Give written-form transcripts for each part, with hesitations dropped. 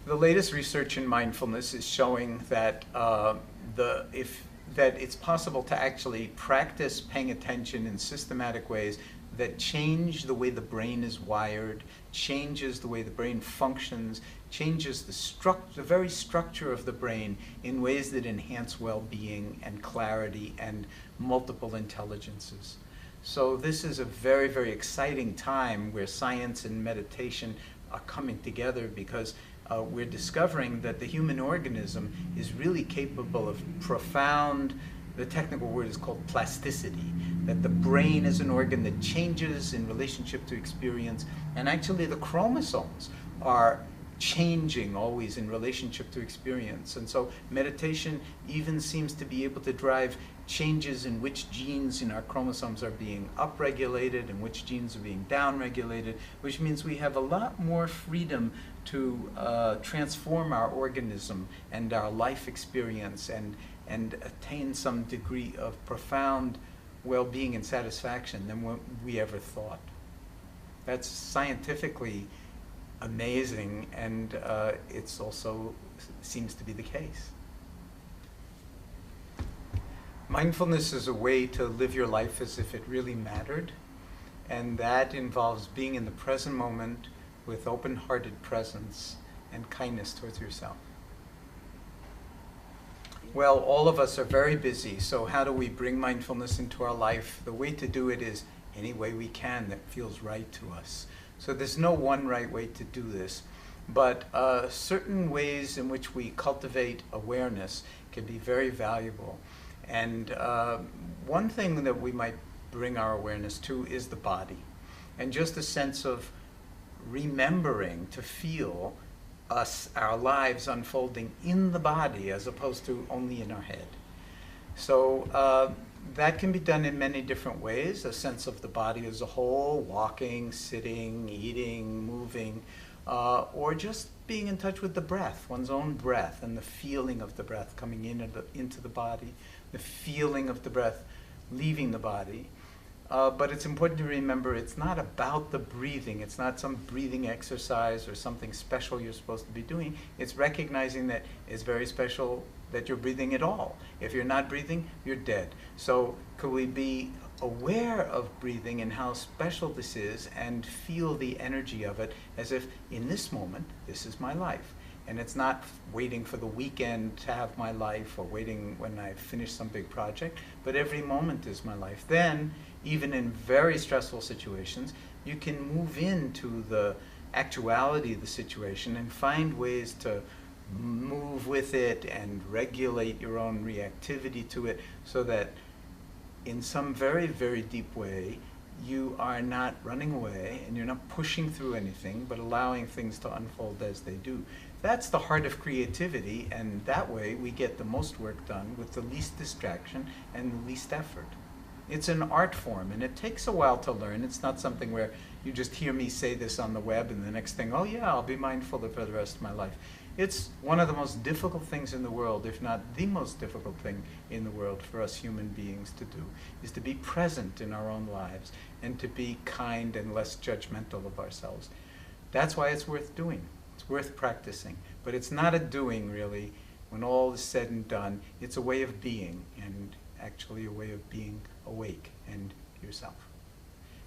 The latest research in mindfulness is showing that that it's possible to actually practice paying attention in systematic ways that change the way the brain is wired, changes the way the brain functions, changes the very structure of the brain in ways that enhance well-being and clarity and multiple intelligences. So this is a very, very exciting time where science and meditation are coming together, because we're discovering that the human organism is really capable of profound, the technical word is called plasticity, that the brain is an organ that changes in relationship to experience, and actually the chromosomes are changing always in relationship to experience. And so meditation even seems to be able to drive changes in which genes in our chromosomes are being upregulated and which genes are being downregulated, which means we have a lot more freedom to transform our organism and our life experience and attain some degree of profound well-being and satisfaction than what we ever thought. That's scientifically amazing, and it's also seems to be the case. Mindfulness is a way to live your life as if it really mattered, and that involves being in the present moment with open-hearted presence and kindness towards yourself. Well, all of us are very busy, so how do we bring mindfulness into our life? The way to do it is any way we can that feels right to us. So there's no one right way to do this, but certain ways in which we cultivate awareness can be very valuable. And one thing that we might bring our awareness to is the body, and just a sense of remembering to feel our lives unfolding in the body as opposed to only in our head. So that can be done in many different ways, a sense of the body as a whole, walking, sitting, eating, moving, or just being in touch with the breath, one's own breath, and the feeling of the breath coming into the body, the feeling of the breath leaving the body. But it's important to remember it's not about the breathing. It's not some breathing exercise or something special you're supposed to be doing. It's recognizing that it's very special that you're breathing at all. If you're not breathing, you're dead. So could we be aware of breathing and how special this is and feel the energy of it as if in this moment, this is my life. And it's not waiting for the weekend to have my life or waiting when I finish some big project, but every moment is my life. Then, even in very stressful situations, you can move into the actuality of the situation and find ways to move with it and regulate your own reactivity to it, so that in some very, very deep way, you are not running away and you're not pushing through anything, but allowing things to unfold as they do. That's the heart of creativity, and that way we get the most work done with the least distraction and the least effort. It's an art form, and it takes a while to learn. It's not something where you just hear me say this on the web and the next thing, oh yeah, I'll be mindful for the rest of my life. It's one of the most difficult things in the world, if not the most difficult thing in the world for us human beings to do, is to be present in our own lives and to be kind and less judgmental of ourselves. That's why it's worth doing. It's worth practicing. But it's not a doing, really. When all is said and done, it's a way of being, and actually a way of being awake and yourself.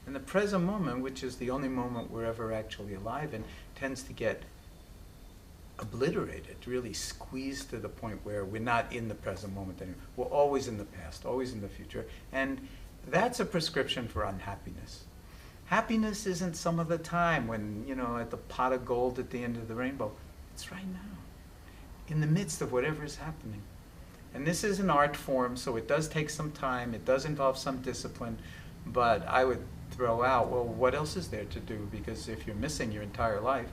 And the present moment, which is the only moment we're ever actually alive in, tends to get obliterated, really squeezed to the point where we're not in the present moment anymore. We're always in the past, always in the future, and that's a prescription for unhappiness. Happiness isn't some other time when, at the pot of gold at the end of the rainbow. It's right now, in the midst of whatever is happening. And this is an art form, so it does take some time, it does involve some discipline, but I would throw out, well, what else is there to do? Because if you're missing your entire life,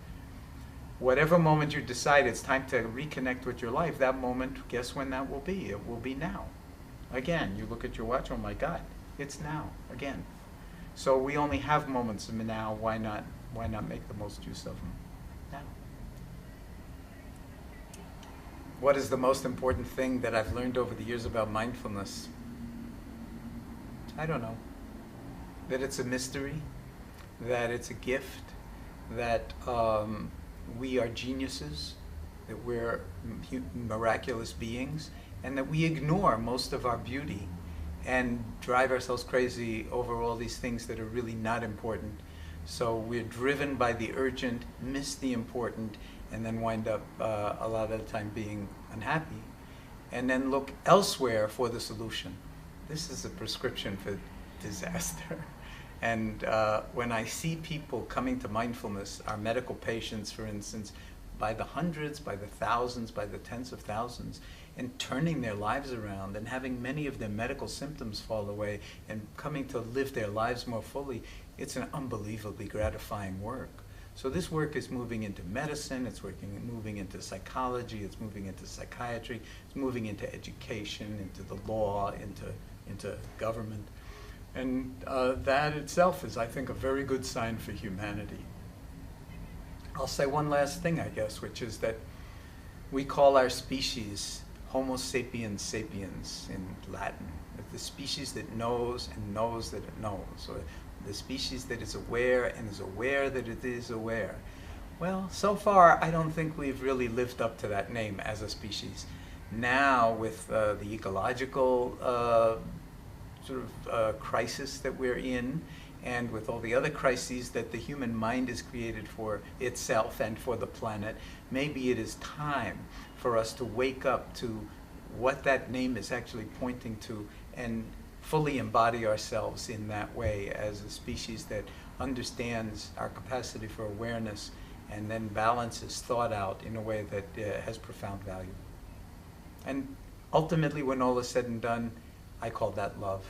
whatever moment you decide it's time to reconnect with your life, that moment, guess when that will be? It will be now. Again, you look at your watch, oh my God, it's now, again. So we only have moments of now, why not make the most use of them now? What is the most important thing that I've learned over the years about mindfulness? I don't know. That it's a mystery, that it's a gift, that we are geniuses, that we're miraculous beings, and that we ignore most of our beauty and drive ourselves crazy over all these things that are really not important. So we're driven by the urgent, miss the important, and then wind up a lot of the time being unhappy, and then look elsewhere for the solution. This is a prescription for disaster. And when I see people coming to mindfulness, our medical patients, for instance, by the hundreds, by the thousands, by the tens of thousands, and turning their lives around and having many of their medical symptoms fall away and coming to live their lives more fully, it's an unbelievably gratifying work. So this work is moving into medicine, it's moving into psychology, it's moving into psychiatry, it's moving into education, into the law, into government. And that itself is, I think, a very good sign for humanity. I'll say one last thing, I guess, which is that we call our species Homo sapiens sapiens in Latin, the species that knows and knows that it knows, or the species that is aware and is aware that it is aware. Well, so far, I don't think we've really lived up to that name as a species. Now, with the ecological crisis that we're in, and with all the other crises that the human mind has created for itself and for the planet, maybe it is time for us to wake up to what that name is actually pointing to and fully embody ourselves in that way as a species that understands our capacity for awareness and then balances thought out in a way that has profound value. And ultimately, when all is said and done, I call that love.